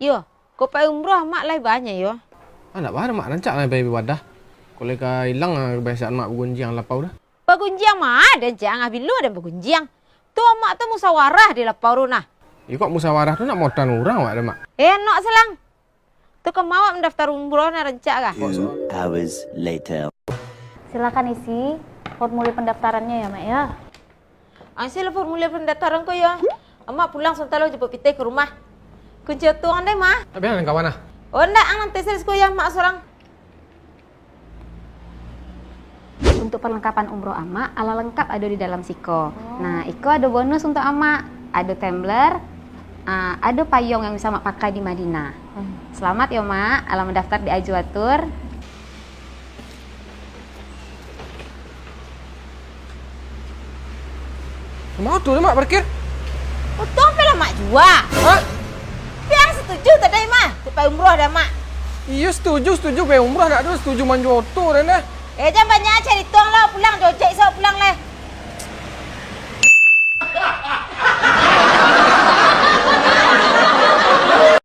Yo, kau pai umroh mak lai banyak yo. Nak bahar mak rancak lah bayi wadah. Kalau ka hilang kebiasaan mak bergunjing lapau dah. Bergunjing mah ada jangan bilu ada bergunjing. Tu mak tu musyawarah di lapau runah. Ya kok musawarah tu nak motan orang mak dah mak. Nok selang. Tu kemauan mendaftar umroh na rancak kah? 2 hours later. Silakan isi formulir pendaftarannya ya, Mak ya. Sila formulir pendaftaran ko ya. Mak pulang sentalo jemput pite ke rumah. Kunci tuang deh mah. Tapi yang kawan lah. Oh ndak nanti saya ko ya mak seorang. Untuk perlengkapan umroh Ama, ala lengkap ada di dalam Siko. Nah, Iko ada bonus untuk Ama. Ada tumbler, ada payung yang bisa Mak pakai di Madinah. Selamat ya Mak, ala mendaftar di Ajuatur. Mau tu dah mak parkir. Utang pela mak jua. Hah? Piang setuju tak ada mah. Supaya umroh dah mak. Iya setuju bayi umrah nak tu setuju manju auto dah nah. Jangan banyak cari tuang lah